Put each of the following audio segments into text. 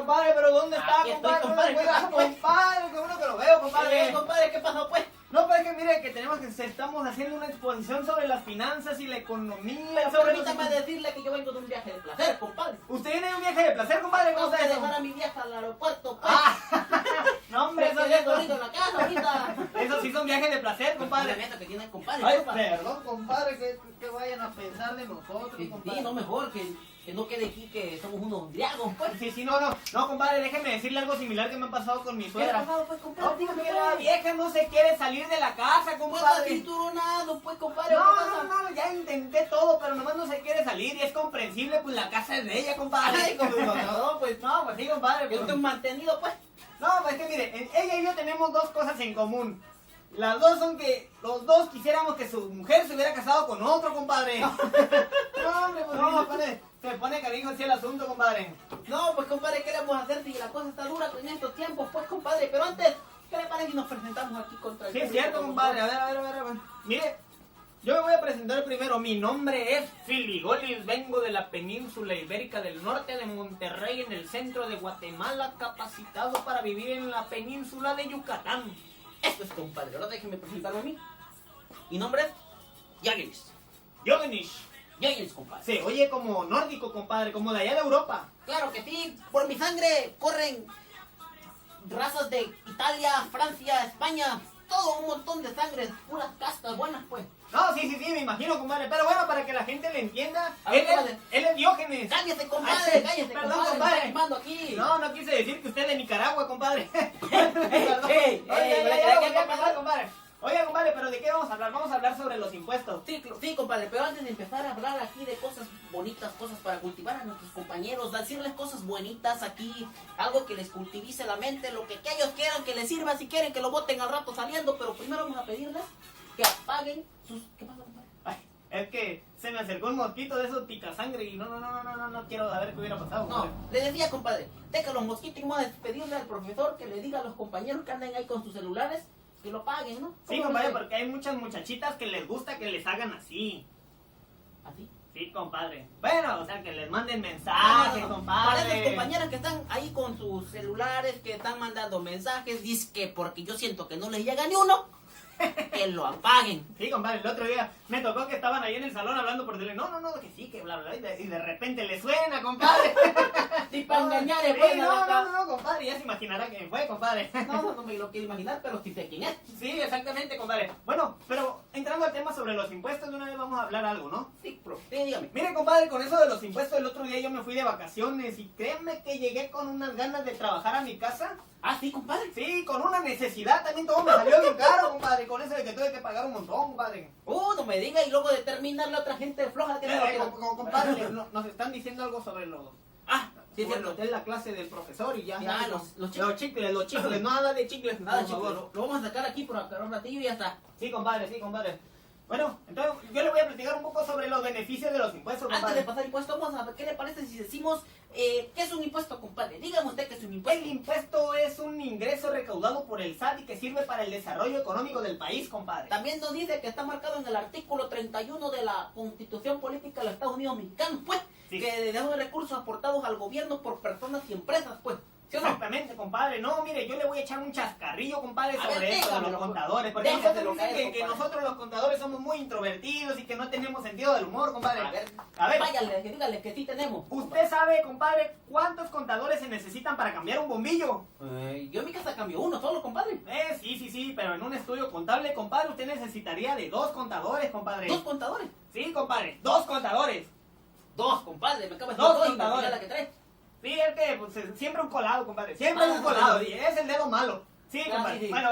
compadre, pero ¿dónde está, Aquí estoy, compadre? compadre, ¿qué pasó, pues? Compadre, qué bueno que lo veo, compadre. Compadre, ¿qué pasó, pues? No, pero es que mire que estamos haciendo una exposición sobre las finanzas y la economía. Pero permítame decirle que yo vengo de un viaje de placer, compadre. ¿Usted viene de un viaje de placer, compadre? ¿Cómo Tengo está que eso? dejar a mi vieja al aeropuerto, pues. No, hombre, Me quedé dormido en la casa ahorita. Eso sí son viajes de placer, compadre. Compadre, que tiene compadre. Ay, compadre. perdón, compadre, que vayan a pensar de nosotros, Sí, compadre. no mejor que no quede aquí que somos unos briagos, pues. Sí, no, compadre, déjeme decirle algo similar que me ha pasado con mi ¿Qué ha suegra. pasado, pues, compadre? No, Dígame, porque la vieja no se quiere salir de la casa, Pues compadre. así turonado, pues, compadre. ¿qué No, pasa? ya intenté todo, pero nomás no se quiere salir y es comprensible, pues la casa es de ella, compadre. Ay, compadre. No, pues sí, compadre. Yo Pues. estoy mantenido, pues. No, pues es que mire, ella y yo tenemos dos cosas en común. Las dos son que los dos quisiéramos que su mujer se hubiera casado con otro, compadre. No, hombre, pues no, se pone cariño así el asunto, compadre. No, pues, compadre, ¿qué le vamos a hacer si la cosa está dura en estos tiempos, pues, compadre? Pero antes, ¿qué le parece si nos presentamos aquí contra el Sí, es público, cierto, por compadre. favor? A ver. Mire, yo me voy a presentar primero. Mi nombre es Filigolis. Vengo de la península ibérica del norte de Monterrey, en el centro de Guatemala, capacitado para vivir en la península de Yucatán. Esto es, compadre. Ahora déjenme presentarme a mí. Mi nombre es Yagelis. Yogenish. Yagelis, compadre. Se oye como nórdico, compadre, como de allá de Europa. Claro que sí. Por mi sangre corren razas de Italia, Francia, España. Todo un montón de sangre. Puras castas buenas, pues. No, sí, me imagino, compadre. Pero bueno, para que la gente le entienda, A ver, él compadre. es Diógenes. Cállate, compadre. Ay, Cállate, perdón, compadre. compadre. Me está quemando aquí. No quise decir que usted es de Nicaragua, compadre. ey, Ya, compadre. Oiga, compadre, pero ¿de qué vamos a hablar? Vamos a hablar sobre los impuestos. Sí, compadre, pero antes de empezar a hablar aquí de cosas bonitas, cosas para cultivar a nuestros compañeros, decirles cosas bonitas aquí, algo que les cultivice la mente, lo que ellos quieran que les sirva, si quieren que lo boten al rato saliendo, pero primero vamos a pedirles que apaguen sus... ¿Qué pasa, compadre? Ay, es que se me acercó un mosquito de esos picasangre y no quiero saber qué hubiera pasado. No, compadre. le decía, compadre, deja los mosquitos y vamos a pedirle al profesor que le diga a los compañeros que anden ahí con sus celulares que lo paguen, ¿no? Sí, ¿Cómo compadre, ves? porque hay muchas muchachitas que les gusta que les hagan así. ¿Así? Sí, compadre. Bueno, o sea, que les manden mensajes, Para compadre. esas compañeras que están ahí con sus celulares, que están mandando mensajes, dice que porque yo siento que no les llega ni uno, que lo apaguen. Sí, compadre, el otro día me tocó que estaban ahí en el salón hablando por teléfono. No, que sí, que bla, bla, y de repente le suena, compadre. Sí, para engañar, Sí, pues, no, compadre, ya se imaginará quién fue, compadre. No me lo quiero imaginar, pero sí sé quién es. Sí, exactamente, compadre. Bueno, pero entrando al tema sobre los impuestos, de una vez vamos a hablar algo, ¿no? Sí, profe, dígame. Mire, compadre, con eso de los impuestos, el otro día yo me fui de vacaciones y créanme que llegué con unas ganas de trabajar a mi casa. Ah, sí, compadre. Sí, con una necesidad, también todo me salió bien caro, compadre, con eso de que tuve que pagar un montón, compadre. No me diga, y luego determinar la otra gente floja que no lo quiera. Compadre, nos están diciendo algo sobre los... Ah, sí, es sobre cierto. es la clase del profesor y ya. Ya, los chicles. Los chicles, nada de chicles, Nada, por chicos, favor. lo vamos a sacar aquí por acá un ratillo y ya está. Sí, compadre. Bueno, entonces yo le voy a platicar un poco sobre los beneficios de los impuestos, Antes compadre. de pasar impuestos, vamos a ver qué le parece si decimos qué es un impuesto, compadre. Dígame usted qué es un impuesto. El impuesto es un ingreso recaudado por el SAT y que sirve para el desarrollo económico del país, compadre. También nos dice que está marcado en el artículo 31 de la Constitución Política de los Estados Unidos Mexicanos, pues, Sí. que de los recursos aportados al gobierno por personas y empresas, pues. ¿Sí o no? Exactamente, compadre. No, mire, yo le voy a echar un chascarrillo, compadre, A sobre ver, eso de dígamelo, los contadores. Porque déjaselo nosotros dicen caer, que compadre. nosotros los contadores somos muy introvertidos y que no tenemos sentido del humor, compadre. A ver, váyale, dígale que sí tenemos. ¿Usted sabe, compadre, cuántos contadores se necesitan para cambiar un bombillo? Yo en mi casa cambio uno solo, compadre. Sí, pero en un estudio contable, compadre, usted necesitaría de 2 contadores, compadre. ¿Dos contadores? Sí, compadre, 2 contadores. Dos, compadre, me acabas de Dos decir contadores. la que trae. Sí, es que pues, siempre un colado, compadre. Siempre un colado, y es el dedo malo. Sí, compadre. sí. Bueno.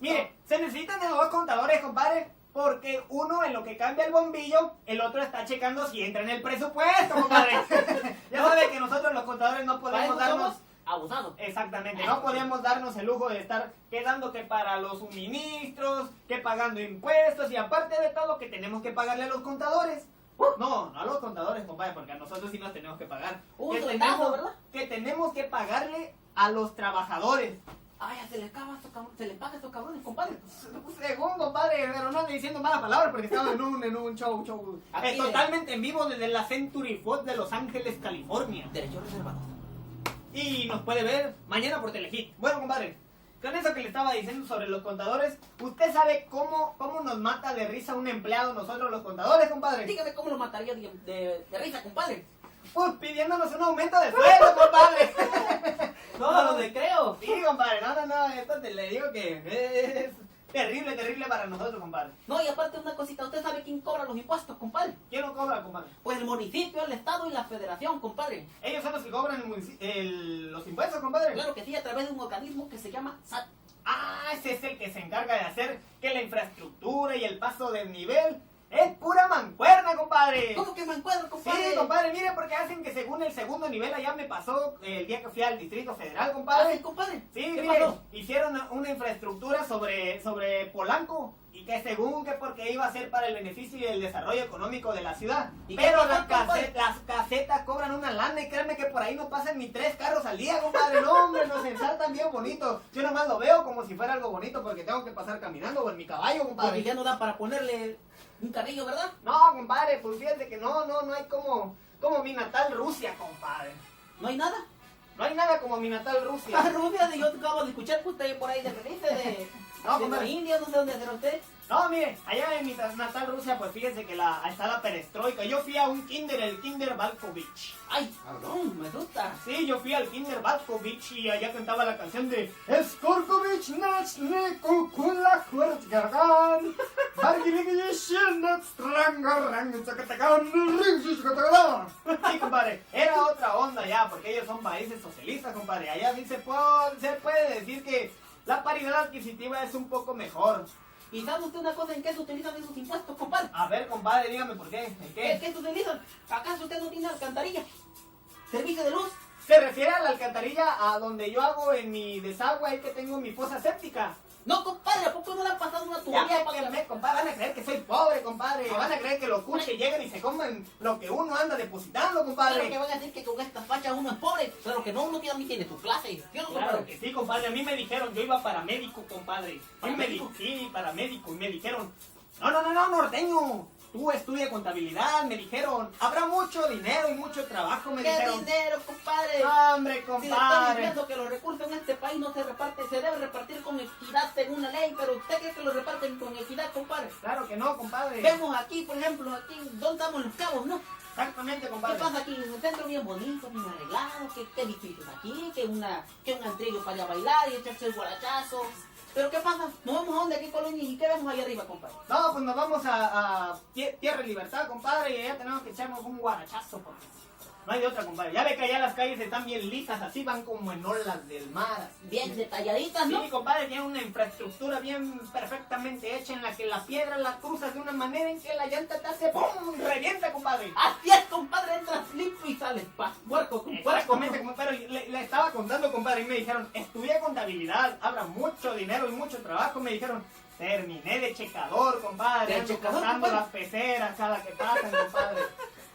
Mire, se necesitan de 2 contadores, compadre, porque uno en lo que cambia el bombillo, el otro está checando si entra en el presupuesto, compadre. Ya sabe que nosotros los contadores no Para podemos eso darnos... somos abusados. Exactamente, no podemos darnos el lujo de estar quedando que para los suministros, que pagando impuestos y aparte de todo que tenemos que pagarle a los contadores. No a los contadores, compadre, porque a nosotros sí nos tenemos que pagar. Un Que sueldazo, ¿verdad? que tenemos que pagarle a los trabajadores. Ay, se les paga a estos cabrones, compadre. Según, compadre, pero no ande diciendo mala palabra porque estamos en un show. Aquí Totalmente en vivo desde la Century Fox de Los Ángeles, California. Derecho reservado. y nos puede ver mañana por Telehit. Bueno, compadre, con eso que le estaba diciendo sobre los contadores, ¿usted sabe cómo nos mata de risa un empleado nosotros los contadores, compadre? Dígame cómo lo mataría de risa, compadre. Pues pidiéndonos un aumento de sueldo, compadre. No le creo. Sí, compadre, no, esto te le digo que es terrible para nosotros, compadre. No, y aparte una cosita, ¿usted sabe quién cobra los impuestos, compadre? ¿Quién lo cobra, compadre? Pues el municipio, el estado y la federación, compadre. Ellos son los que cobran los impuestos, compadre. Claro que sí, a través de un organismo que se llama SAT. Ah, ese es el que se encarga de hacer que la infraestructura y el paso del nivel es pura mancuerna, compadre. ¿Cómo que me encuentro, compadre? Sí, compadre, mire, porque hacen que según el segundo nivel allá me pasó el día que fui al Distrito Federal, ¿Ah, compadre. sí, compadre? Sí, ¿Qué mire, pasó? hicieron una infraestructura sobre Polanco y que según que porque iba a ser para el beneficio y el desarrollo económico de la ciudad. ¿Y Pero qué pasó, compadre? las casetas cobran una lana y créanme que por ahí no pasan ni 3 carros al día, compadre. No, hombre, nos ensaltan bien bonito. Yo nomás lo veo como si fuera algo bonito porque tengo que pasar caminando o en mi caballo, Porque compadre. ya no da para ponerle un carrillo, ¿verdad? No, compadre, pues fíjate que no hay como mi natal Rusia, compadre. ¿No hay nada? No hay nada como mi natal Rusia. Ah, Rubia, yo acabo de escuchar que usted por ahí de Felice, de la compadre. India, no sé dónde será usted. No, mire, allá en mi natal Rusia, pues fíjense que está la perestroika. Yo fui a un kinder, el Kinder Balkovich. Ay, cabrón, me gusta. Sí, yo fui al Kinder Balkovich y allá cantaba la canción de Skorkovich Nachne Kukula Kuertgargan Sí, compadre, era otra onda ya, porque ellos son países socialistas, compadre. Allá sí se puede decir que la paridad adquisitiva es un poco mejor. ¿Y sabe usted una cosa en qué se utilizan esos impuestos, compadre? A ver, compadre, dígame por qué. ¿En ¿Qué qué? se utilizan? ¿Acaso usted no tiene alcantarilla? ¿Servicio de luz? ¿Se refiere a la alcantarilla a donde yo hago en mi desagüe, ahí que tengo mi fosa séptica? No, compadre, ¿a poco no le han pasado una Ya tubería para me compadre, van a creer que soy pobre, compadre. Van a creer que los cuches llegan y se comen lo que uno anda depositando, Claro que compadre. van a decir que con estas fachas uno es pobre. Claro que no, uno también tiene su clase. ¿Sí o no, Claro compadre? que sí, compadre. A mí me dijeron, yo iba para médico, compadre. ¿Paramédico? Sí, para médico. Y me dijeron, no, norteño. Tú estudia contabilidad, me dijeron. Habrá mucho dinero y mucho trabajo, me ¿Qué dijeron. dinero, compadre? Hombre, Si le estoy compadre. diciendo que los recursos en este país no se reparten, se debe repartir con equidad según la ley, pero ¿usted cree que lo reparten con equidad, compadre? Claro que no, compadre. Vemos aquí, por ejemplo, aquí, ¿dónde estamos los cabos, no? Exactamente, ¿Qué compadre. pasa aquí? En el centro bien bonito, bien arreglado, que edificios aquí, que un antrillo para ir a bailar y echarse el guarachazo. Pero ¿qué pasa? Nos vamos a dónde, aquí Colonia, y ¿qué vemos ahí arriba, compadre? No, pues nos vamos a Tierra y Libertad, compadre, y allá tenemos que echarnos un guarachazo, porque no hay de otra, compadre. Ya ve que allá las calles están bien lisas, así van como en olas del mar. Bien detalladitas, ¿no? Sí, compadre, tiene una infraestructura bien perfectamente hecha en la que la piedra la cruzas de una manera en que la llanta te hace ¡pum! Revienta, compadre. Así es, compadre, entras limpio y sales puerco con puerco. Exactamente, compadre. Le estaba contando, compadre, y me dijeron, estudié contabilidad, habrá mucho dinero y mucho trabajo. Me dijeron, terminé de checador, compadre. ¿De ando checador, contando compadre? las peceras cada que pasan, compadre.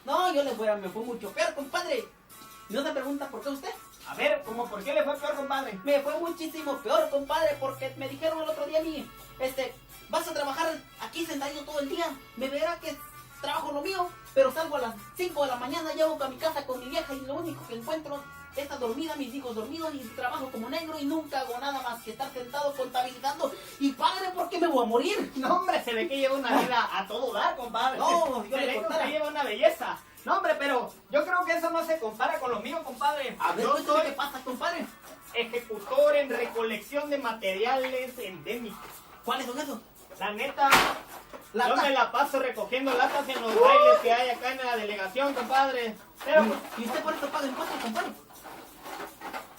No, yo le fuera, me fue mucho peor, compadre. ¿No se pregunta por qué usted? A ver, ¿cómo por qué le fue peor, compadre? Me fue muchísimo peor, compadre, porque me dijeron el otro día a mí, vas a trabajar aquí sentadito todo el día, me verá que trabajo lo mío, pero salgo a las 5 de la mañana, llego a mi casa con mi vieja y lo único que encuentro está dormida, mis hijos dormidos y trabajo como negro y nunca hago nada más que estar sentado contabilizando. Y padre, ¿por qué me voy a morir? No, hombre, se ve que lleva una vida a todo dar, compadre. No, se yo le ve que contara. usted lleva una belleza. No, hombre, pero yo creo que eso no se compara con lo mío, compadre. A ver, Yo cuéntame soy qué pasa, compadre. ejecutor en recolección de materiales endémicos. ¿Cuáles son esos? La neta, Lata. yo me la paso recogiendo latas en los bailes que hay acá en la delegación, compadre. Pero, pues, ¿Y usted por eso paga impuestos, compadre?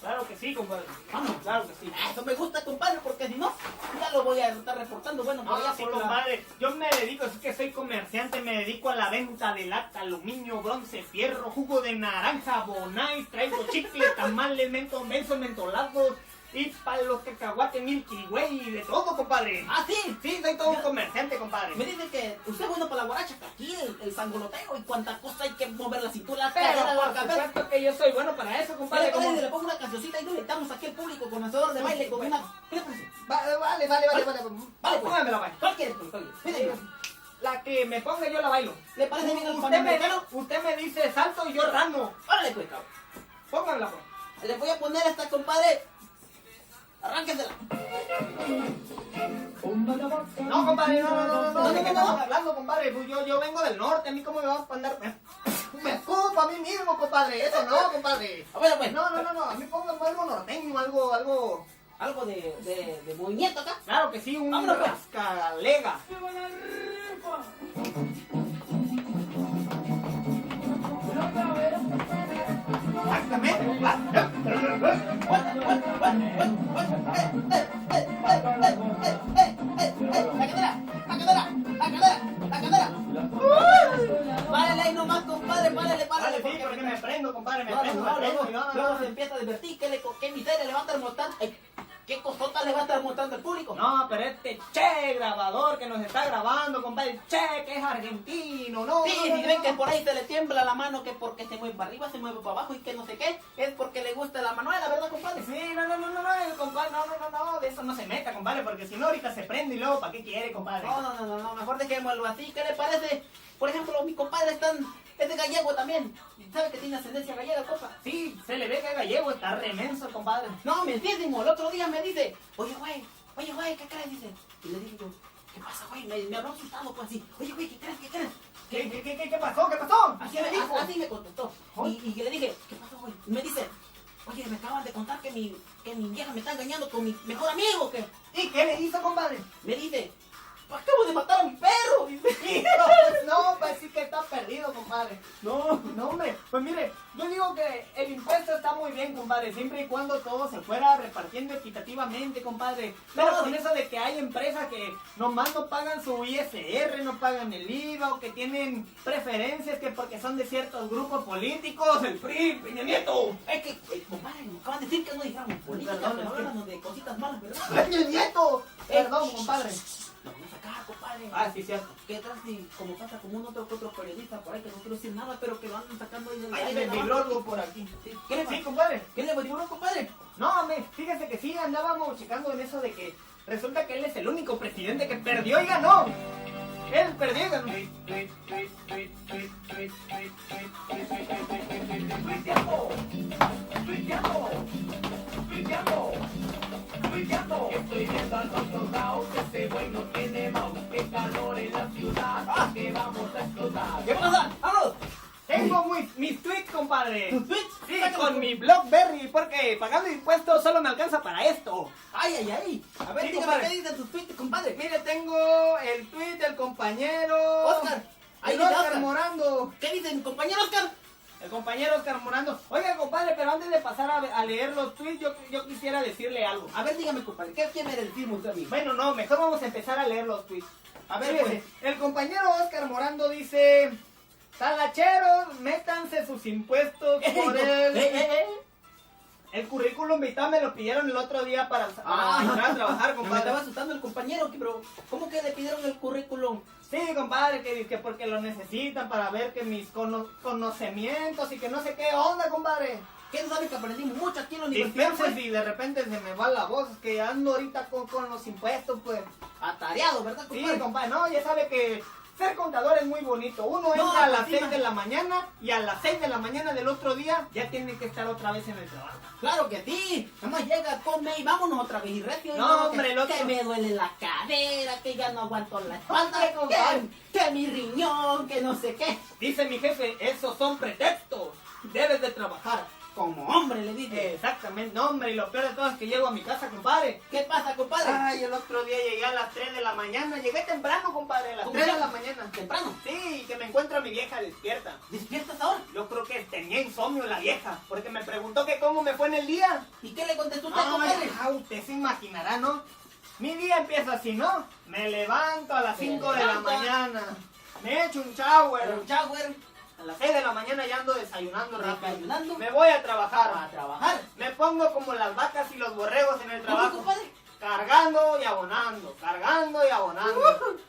claro que sí, compadre. Vamos. Claro que sí. Eso me gusta, compadre, porque si no, ya lo voy a estar reportando. Bueno, por No, allá sí, por la... compadre. Yo me dedico, es que soy comerciante, me dedico a la venta de lata, aluminio, bronce, fierro, jugo de naranja, bonais, traigo chicle, tamales, mentolados y para los cacahuates, Milky Way y de todo, compadre. Ah, sí. Sí, soy todo un comerciante, compadre. Me dicen que usted es bueno para la guaracha, que aquí el sangoloteo y cuánta cosa hay que mover la cintura, la Pero cadera, por la cabeza. supuesto que yo soy bueno para eso, compadre. Vale, como- le pongo una cancioncita y nos estamos aquí al público conocedor de baile con una... ¿Qué le parece? Vale. Vale, pues. Póngamela, vale. ¿Cuál quiere? ¿Cuál quiere? Pídeme. La que me ponga yo la bailo. ¿Le parece bien el Usted panamericano? usted me dice salto y yo ramo. Órale, pues, cabrón. Póngamela, pues. Le voy a poner esta, compadre. Arránquesela. No, compadre, no. No, ¿De qué no. estamos hablando, compadre? Pues yo vengo del norte, a mí cómo me vas a andar... Me escupo a mí mismo, compadre. Eso no, compadre. A ver, pues. No. A mí póngame algo norteño, algo... Algo de movimiento acá. Claro que sí, un Vámonos, pues. rascalega. Exactamente, compadre. La cadera. Párale ahí nomás, compadre, párale. Sí, porque me prendo, compadre, me No, prendo. luego se empieza a divertir. ¿Qué miseria le va a estar mostrando? ¿Qué cosota le va a estar mostrando al público? No, pero este Che grabador que nos está grabando, compadre, Che que es argentino, no. Sí, si ven que por ahí se le tiembla la mano, que porque se mueve para arriba, se mueve para abajo y que no sé qué, es porque le gusta la manuela, ¿verdad, compadre? Sí, no, compadre, no, de eso no se meta, compadre, porque si no ahorita se prende y luego, ¿para qué quiere, compadre? No, mejor dejémoslo así. ¿Qué le parece? Por ejemplo, mi compadre es de gallego también. ¿Sabe que tiene ascendencia gallega, compa? Sí, se le ve que es gallego, está remenso, compadre. No, mentísimo. El otro día me dice, oye, güey, ¿qué crees? Dice. Y le dije yo, ¿qué pasa, güey? Me habló asustado, pues así. Oye, güey, ¿qué crees? ¿Qué pasó? ¿Qué pasó? Así me contestó. Y le dije, ¿qué pasó, güey? Y me dice, oye, me acaban de contar que mi vieja me está engañando con mi mejor amigo, ¿qué? ¿Y qué le hizo, compadre? Me dice, acabo de matar a mi perro. No, pues sí que está perdido, compadre. No, hombre. Pues mire, yo digo que el impuesto está muy bien, compadre, siempre y cuando todo se fuera repartiendo equitativamente, compadre. Pero con eso de que hay empresas que nomás no pagan su ISR, no pagan el IVA, o que tienen preferencias que porque son de ciertos grupos políticos, el PRI, Peña Nieto. Es que, compadre, me acaban de decir que no dijéramos política, Perdón, pero es que- hablamos de cositas malas, ¿verdad? Peña Nieto. Perdón, compadre. Nos vamos a sacar, compadre. Ah, sí, cierto. ¿Qué tal si, como pasa como un otro periodista por ahí que no quiero decir nada, pero que lo andan sacando ahí del Ay, aire, me ¿no? vibró algo por aquí. Sí. ¿Qué le Sí, pasa? compadre. ¿Qué le vibró, compadre? No, fíjese que sí, andábamos checando en eso de que resulta que él es el único presidente que perdió y ganó. Él perdió y ganó. Estoy viendo a los soldados, ese güey no tiene mouse, qué calor en la ciudad, que vamos a explotar. ¿Qué pasa? ¡Vamos! Tengo mis tweets, compadre. ¿Tus tweets? Sí, Sácalos. con mi BlackBerry, porque pagando impuestos solo me alcanza para esto. ¡Ay! A ver, Sí, dígame, compadre. ¿qué dicen tus tweets, compadre? Mire, tengo el tweet del compañero Oscar. Ahí el dice Oscar Oscar. Morando. ¿Qué dicen, compañero Oscar? El compañero Oscar Morando. Oiga, compadre, pero antes de pasar a leer los tweets, yo quisiera decirle algo. A ver, dígame, compadre, ¿qué quiere decirme usted a mí? Bueno, no, mejor vamos a empezar a leer los tweets. A ver, Fíjese, pues. el compañero Oscar Morando dice: talacheros, métanse sus impuestos por el currículum vitae, me lo pidieron el otro día para entrar a trabajar, Me compadre. estaba asustando el compañero, pero ¿cómo que le pidieron el currículum? Sí, compadre, que porque lo necesitan para ver que mis conocimientos y que no sé qué onda, compadre. ¿Quién sabe que aprendimos mucho aquí en la universidad? Dispense Pues? si de repente se me va la voz, es que ando ahorita con los impuestos, pues. Atareado, ¿verdad, Sí, compadre? compadre, no, ya sabe que ser contador es muy bonito. Uno entra a las 6 de la mañana y a las 6 de la mañana del otro día ya tiene que estar otra vez en el trabajo. Claro que sí. Nada más llega, come y vámonos otra vez. Y recio. No, y hombre, que, el otro- que me duele la cadera, que ya no aguanto la espalda, Hombre, compadre. que mi riñón, que no sé qué. Dice mi jefe, esos son pretextos. Debes de trabajar. Como hombre, le dije. Exactamente, no, hombre, y lo peor de todo es que llego a mi casa, compadre. ¿Qué pasa, compadre? Ay, el otro día llegué a las 3 de la mañana. Llegué temprano, compadre, a las ¿Cómo 3 de ya? la mañana. Temprano. Sí, que me encuentro a mi vieja despierta. ¿Despiertas ahora? Yo creo que tenía insomnio la vieja, porque me preguntó que cómo me fue en el día. ¿Y qué le contestó usted, Ay, compadre? usted se imaginará, ¿no? Mi día empieza así, ¿no? Me levanto a las Se 5 de la levanta. mañana. Me echo un shower. Pero Jaguar, A las 6 de la mañana ya ando desayunando rápido. desayunando, Me voy a trabajar. a trabajar. Me pongo como las vacas y los borregos en el ¿Cómo, trabajo. compadre? Cargando y abonando, cargando y abonando.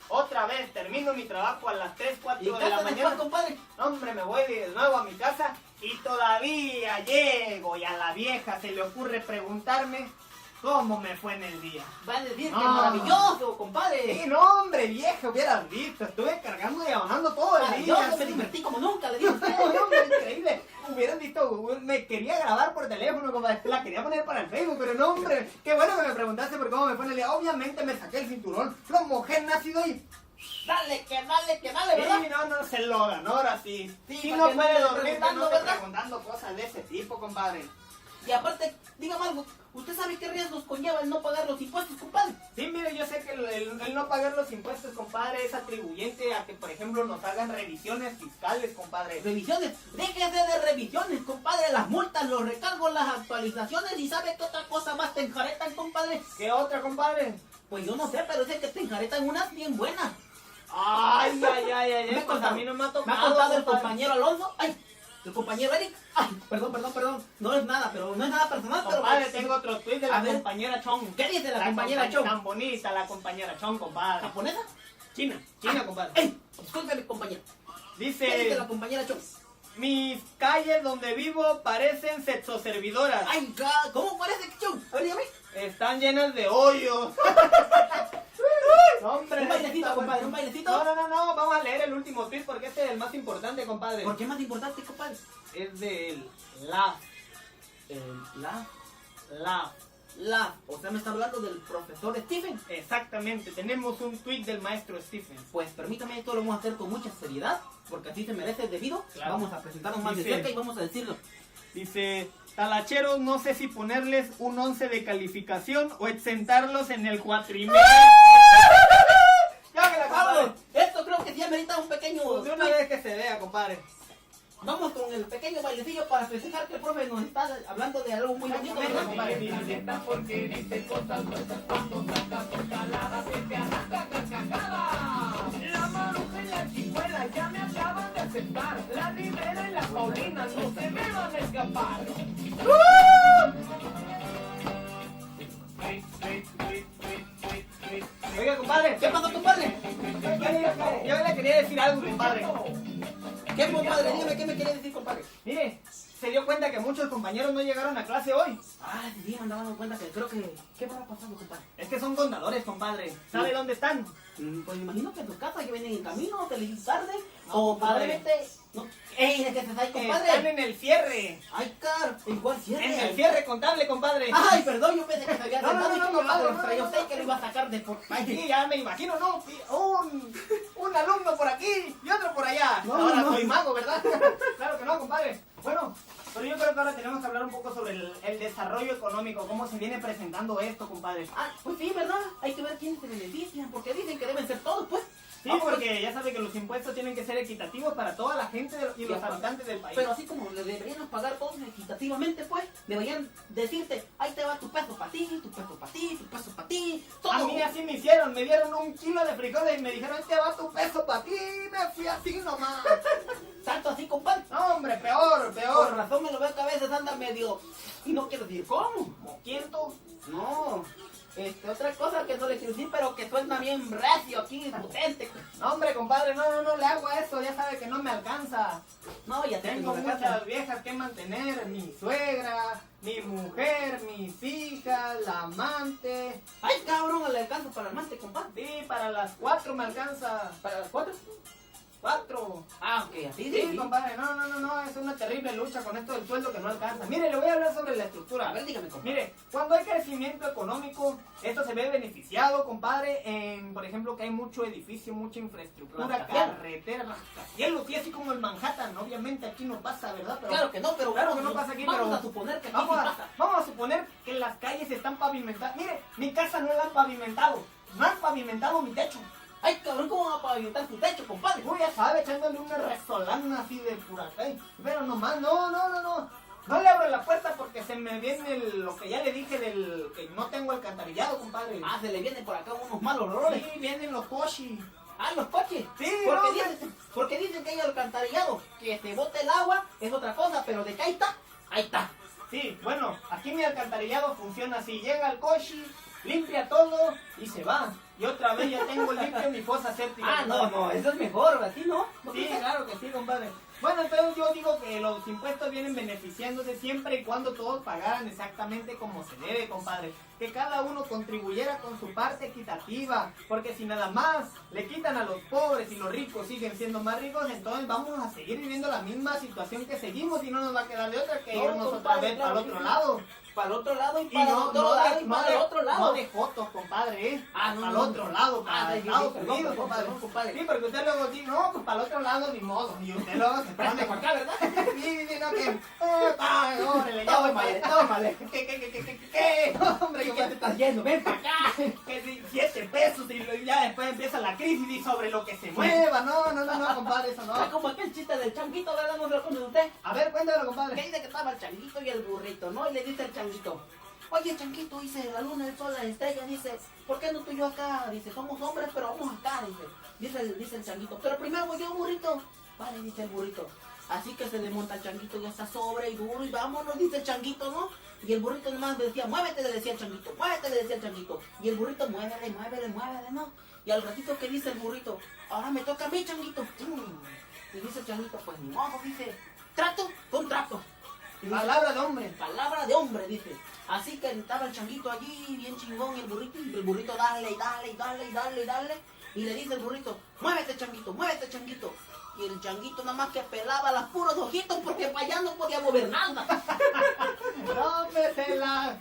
Otra vez termino mi trabajo a las 3, ¿Y 4 de la casa después, mañana. compadre? Hombre, me voy de nuevo a mi casa y todavía llego y a la vieja se le ocurre preguntarme cómo me fue en el día. Va a decir que No. maravilloso, compadre. Sí, no, hombre, vieja, hubieras visto. Estuve cargando y abonando todo el día. Maravilloso, me sí. divertí como nunca, le digo a usted. No, hombre, increíble. hubieran visto, me quería grabar por teléfono, compadre. La quería poner para el Facebook, pero no, hombre. Qué bueno que me preguntaste por cómo me pone el día. Obviamente me saqué el cinturón, lo mojé en ácido y... Dale, ¿verdad? Sí, no, se lo ganó ahora sí. Sí, Sí, para no que no puede esté dormir, que preguntando, no esté ¿verdad? preguntando cosas de ese tipo, compadre. Y aparte, dígame algo, ¿usted sabe qué riesgos conlleva el no pagar los impuestos, compadre? Sí, mire, yo sé que el no pagar los impuestos, compadre, es atribuyente a que, por ejemplo, nos hagan revisiones fiscales, compadre. Revisiones, déjese de revisiones, compadre, las multas, los recargos, las actualizaciones, y ¿sabe qué otra cosa más te enjaretan, compadre? ¿Qué otra, compadre? Pues yo no sé, pero sé que te enjaretan unas bien buenas. Ay, Me ha pues contado- a mí no me ha Me tocado, ha contado el compadre. compañero Alonso, el compañero Eric, perdón, no es nada personal, pero... Compadre, tengo otro tweet de A la ver. compañera Chong. ¿Qué dice la compañera Chong? Tan bonita la compañera Chong, compadre. ¿Japonesa? China, compadre. ¡Ey! Discúlpeme, compañero. ¿Qué dice Dice, la compañera Chong? mis calles donde vivo parecen sexoservidoras. ¡Ay, ¿cómo parece que Chong? A ver, dígame. Están llenas de hoyos. No, hombre, Un bailecito, está compadre, bueno. un bailecito. No, vamos a leer el último tweet porque este es el más importante, compadre. ¿Por qué es más importante, compadre? Es del la. O sea, me está hablando del profesor Stephen. Exactamente, tenemos un tweet del maestro Stephen. Pues permítame, esto lo vamos a hacer con mucha seriedad, porque así se merece el debido. Claro. Vamos a presentarnos más de Dice- cerca y vamos a decirlo. Dice, talacheros, no sé si ponerles un 11 de calificación o exentarlos en el cuatrimestre. Ya que la Vamos, compadre. esto creo que sí amerita un pequeño... Pues de una vez que se vea, compadre. Vamos con el pequeño bailecillo para festejar que el profe nos está hablando de algo muy bonito, ¿verdad, compadre? Neta porque dice cosas nuestras cuando saca su calada se te arranca carcajada. La Maruja y la Chicuela ya me acaban de aceptar. La Rivera y la Paulina no se me van a escapar. Oiga, compadre. ¿Qué pasó, compadre? Yo le quería decir algo, compadre. ¿Qué, compadre? Dígame, ¿qué me quiere decir, compadre? Mire, se dio cuenta que muchos compañeros no llegaron a clase hoy. Ah, sí, me andaba dando cuenta que creo que... ¿Qué va pasando, compadre? Es que son contadores, compadre. ¿Sabe dónde están? Pues me imagino que en tu casa, que vienen en camino, te les tarde, No, o compadre. probablemente... No. ¡Ey, es que te ahí, compadre! Están en el cierre. ¡Ay, car! ¿Igual cierre? En el cierre contable, compadre. ¡Ay, perdón! Yo pensé que se había No, sentado no, y no, que no, me lo no, traía no, usted no. que lo iba a sacar de por... Sí, ya me imagino, ¿no? Sí, un alumno por aquí y otro por allá. No, Ahora no. soy mago, ¿verdad? Claro que no, compadre. Bueno, pero yo creo que ahora tenemos que hablar un poco sobre el desarrollo económico, cómo se viene presentando esto, compadre. Ah, pues sí, ¿verdad? Hay que ver quiénes se benefician, porque dicen que deben ser todos, pues. Sí, Vamos, porque ya sabe que los impuestos tienen que ser equitativos para toda la gente y los habitantes del país. Pero así como le deberían pagar todos equitativamente, pues, deberían decirte, ahí te va tu peso para ti, tu peso para ti, tu peso para ti, todo. A mí así me hicieron, me dieron 1 kilo de frijoles y me dijeron, este va tu peso para ti, me fui así nomás. Tanto así, compadre. No, hombre, peor. Por razón me lo veo que a veces anda medio... Y no quiero decir cómo. Moquiento. No. Otra cosa que no le quiero decir, pero que suena bien recio aquí, potente. No, hombre, compadre, no le hago a eso, ya sabe que no me alcanza. No, ya Tengo tengo muchas viejas que mantener, mi suegra, mi mujer, mis hijas, la amante. Ay, cabrón, le alcanza para el mante, compadre. Sí, para las 4 me alcanza. ¿Para las 4? 4. Ah, ok, así Sí, compadre, no, es una terrible lucha con esto del sueldo que no alcanza. Mire, le voy a hablar sobre la estructura. A ver, dígame, compadre. Mire, cuando hay crecimiento económico, esto se ve beneficiado, compadre, en, por ejemplo, que hay mucho edificio, mucha infraestructura, Rascacielos. carreteras, rascacielos, sí, así como el Manhattan. Obviamente aquí no pasa, ¿verdad? Pero Claro que no, pero claro vamos, que no pasa aquí, vamos pero a suponer que aquí vamos sí a, pasa. vamos a suponer que las calles están pavimentadas. Mire, mi casa no la han pavimentado. No han pavimentado mi techo. Ay, cabrón, ¿cómo va a pavimentar tu techo, compadre? Uy, ya sabe, echándole una resolana así de huracán. Pero nomás, no. No le abro la puerta porque se me viene lo que ya le dije del que no tengo alcantarillado, compadre. Ah, se le vienen por acá unos malos olores. Sí, vienen los coches. Ah, los coches. Sí, Porque dicen que hay alcantarillado. Que se bote el agua es otra cosa, pero de que ahí está, ahí está. Sí, bueno, aquí mi alcantarillado funciona así. Llega el coche, limpia todo y se va. y otra vez ya tengo limpio mi fosa séptica. Ah, no, eso es mejor, así no. Sí, claro que sí, compadre. Bueno, entonces yo digo que los impuestos vienen beneficiándose siempre y cuando todos pagaran exactamente como se debe, compadre. Que cada uno contribuyera con su parte equitativa, porque si nada más le quitan a los pobres y los ricos siguen siendo más ricos, entonces vamos a seguir viviendo la misma situación que seguimos y no nos va a quedar de otra que No, irnos otra compadre, vez claro para el que otro sí. lado. Para el otro lado y Y para el no, otro no, lado de, y no, para de, el otro lado. no de fotos, compadre, ¿eh? Ah, no, Para el no, otro no. lado, para Ah, sí, Estados perdón, Unidos, perdón, compadre. perdón, compadre. Sí, porque usted luego dice, no, pues para el otro lado ni modo. Y usted luego se prende para acá, ¿verdad? Sí, sí, no, que... órale, ya voy para allá. Tómale. ¿Qué? Hombre, ¿Qué te estás yendo? Ven para acá. que si 7 pesos y ya después empieza la crisis y sobre lo que se mueva. No, compadre, eso Es no. como aquel chiste del changuito, ¿verdad? ¿No se lo conoce usted? A ver, cuéntalo, Que compadre. dice que estaba el changuito y el burrito, ¿no? Y le dice el changuito, oye, changuito, dice, la luna, el sol, las estrellas, dice, ¿por qué no tú y yo acá? Dice, somos hombres, pero vamos acá, dice el changuito, pero primero voy yo, burrito. Vale, dice el burrito. Así que se le monta el changuito, ya está sobre y duro, y vámonos, dice el changuito, ¿no? Y el burrito nomás le decía, muévete, le decía el changuito, muévete, le decía el changuito. Y el burrito, muévele, ¿no? Y al ratito que dice el burrito, ahora me toca a mí, changuito. Y dice el changuito, pues ni modo, dice, trato con trato. Y dice, Palabra de hombre. palabra de hombre, dice. Así que estaba el changuito allí, bien chingón, y el burrito dale. Y le dice el burrito, muévete, changuito. Y el changuito nada más que pelaba las puros ojitos porque para allá no podía mover nada. No, hombre, se la...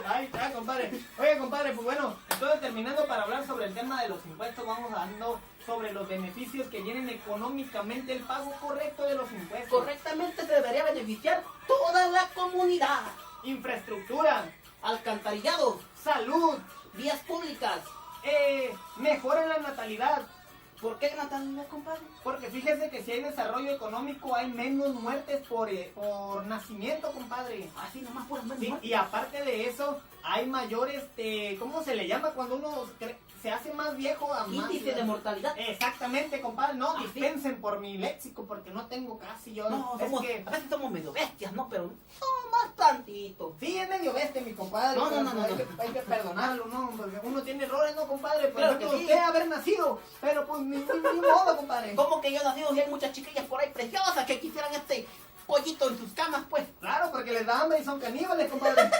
Ahí está, compadre. Oye, compadre, pues bueno, entonces terminando para hablar sobre el tema de los impuestos, vamos hablando sobre los beneficios que vienen económicamente, el pago correcto de los impuestos. Correctamente se debería beneficiar toda la comunidad. Infraestructura, Alcantarillado, salud, vías públicas. mejora en la natalidad. ¿Por qué natalidad, compadre? Porque fíjese que si hay desarrollo económico hay menos muertes por nacimiento, compadre. Así nomás por menos. Sí, y aparte de eso, hay mayores, ¿cómo se le llama cuando uno se hace más viejo? A más Índice de mortalidad. Exactamente, compadre. No, sí. dispensen por mi léxico porque no tengo casi yo. No, es somos, que... a veces somos medio bestias, ¿no? Pero no más tantito. Sí, es medio bestia, mi compadre. No, pero no, hay, no. hay que perdonarlo, ¿no? Porque uno tiene errores, ¿no, compadre? Por Claro ejemplo, que sí. usted haber nacido, pero pues ni modo, compadre. Como que yo nací y hay muchas chiquillas por ahí preciosas que quisieran este pollito en sus camas, pues. Claro, porque les da hambre y son caníbales, compadre.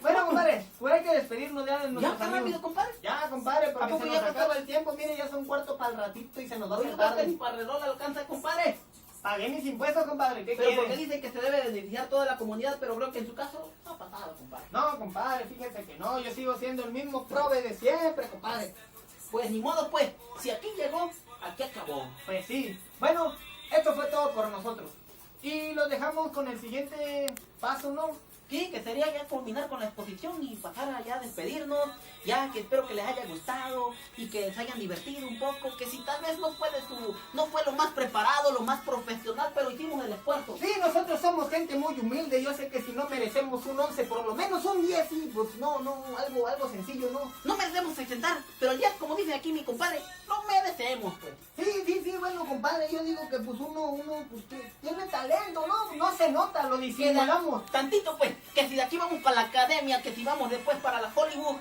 Bueno, compadre, pues hay que despedirnos ya de ¿Ya nuestros está amigos. rápido, compadre? Ya, compadre, ¿A porque poco se ya nos pasó? acaba el tiempo. Mire, ya son cuarto para el ratito y se nos va a Oye, hacer no, que tarde. ni para reloj le alcanza, compadre. Pagué mis impuestos, compadre. ¿Qué Pero porque quiere? dicen que se debe beneficiar toda la comunidad, pero creo que en su caso no ha pasado, compadre. No, compadre, fíjese que no. Yo sigo siendo el mismo prove de siempre, compadre. Pues ni modo, pues. Si aquí llegó, aquí acabó. Pues sí. Bueno, esto fue todo por nosotros. Y los dejamos con el siguiente paso, ¿no? Sí, que sería ya culminar con la exposición y pasar a ya despedirnos, ya que espero que les haya gustado y que se hayan divertido un poco, que si tal vez no fue lo más preparado, lo más profesional, pero hicimos el esfuerzo. Sí, nosotros somos gente muy humilde. Yo sé que si no merecemos un 11, por lo menos un 10, sí, pues no, algo sencillo, ¿no? No merecemos exentar, pero el día, como dice aquí mi compadre, no merecemos, pues. Sí, bueno, compadre, yo digo que pues uno pues, que tiene talento, ¿no? No se nota, lo disimulamos. Tantito, pues, que si de aquí vamos para la academia, que si vamos después para la Hollywood.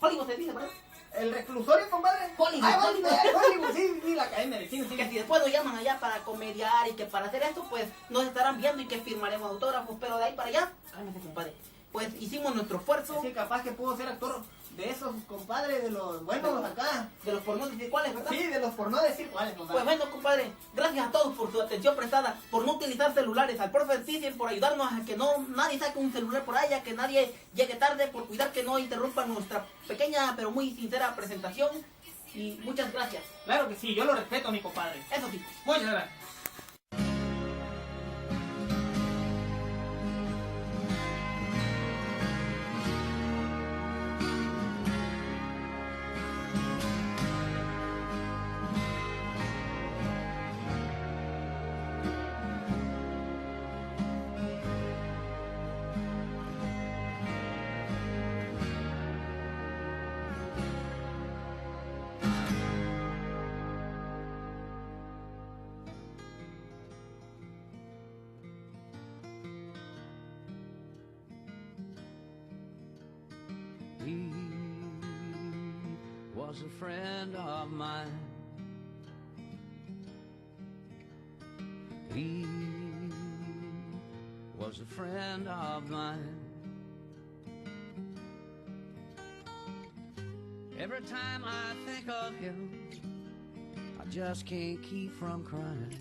Hollywood se dice, ¿verdad? ¿El reclusorio, compadre? Hollywood, Ah, Hollywood. Hollywood, sí, la academia de cine, sí. Que si después nos llaman allá para comediar y que para hacer esto, pues nos estarán viendo y que firmaremos autógrafos, pero de ahí para allá, cálmese, compadre. Pues hicimos nuestro esfuerzo. Sí, capaz que pudo ser actor de esos, compadre, de los buenos acá. De los por no decir cuáles, ¿verdad? Sí, de los por no decir cuáles, Pues compadre. bueno, compadre, gracias a todos por su atención prestada, por no utilizar celulares, al profe Thyssen por ayudarnos a que nadie saque un celular por ahí, a que nadie llegue tarde, por cuidar que no interrumpan nuestra pequeña pero muy sincera presentación. Y muchas gracias. Claro que sí, yo lo respeto, mi compadre. Eso sí. Muchas gracias. was a friend of mine. He was a friend of mine. Every time I think of him, I just can't keep from crying,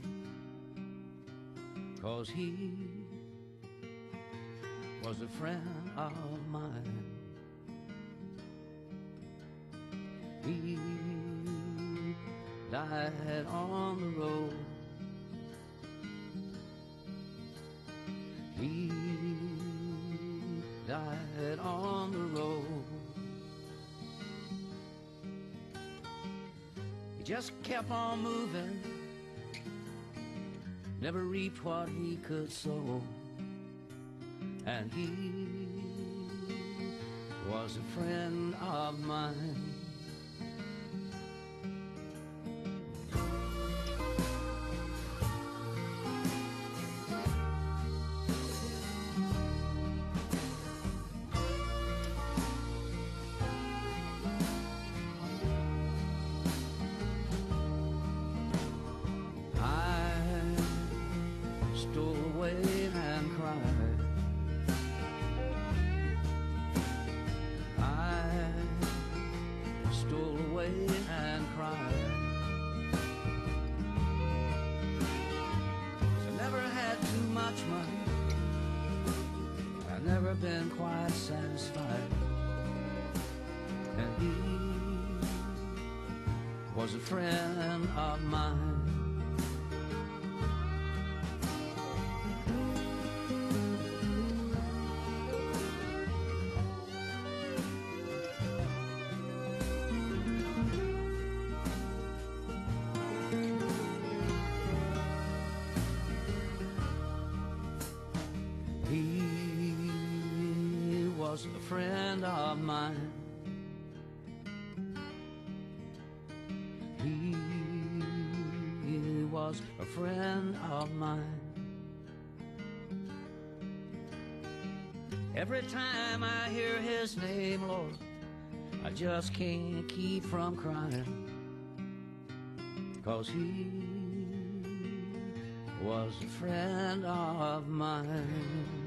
'cause he was a friend of mine. He died on the road. He died on the road. He just kept on moving, never reaped what he could sow. And he was a friend of mine. Stole away and cried. I stole away and cried. 'Cause I never had too much money, I've never been quite satisfied. And he was a friend of mine. He was a friend of mine. He was a friend of mine. Every time I hear his name, Lord, I just can't keep from crying, 'cause he was a friend of mine.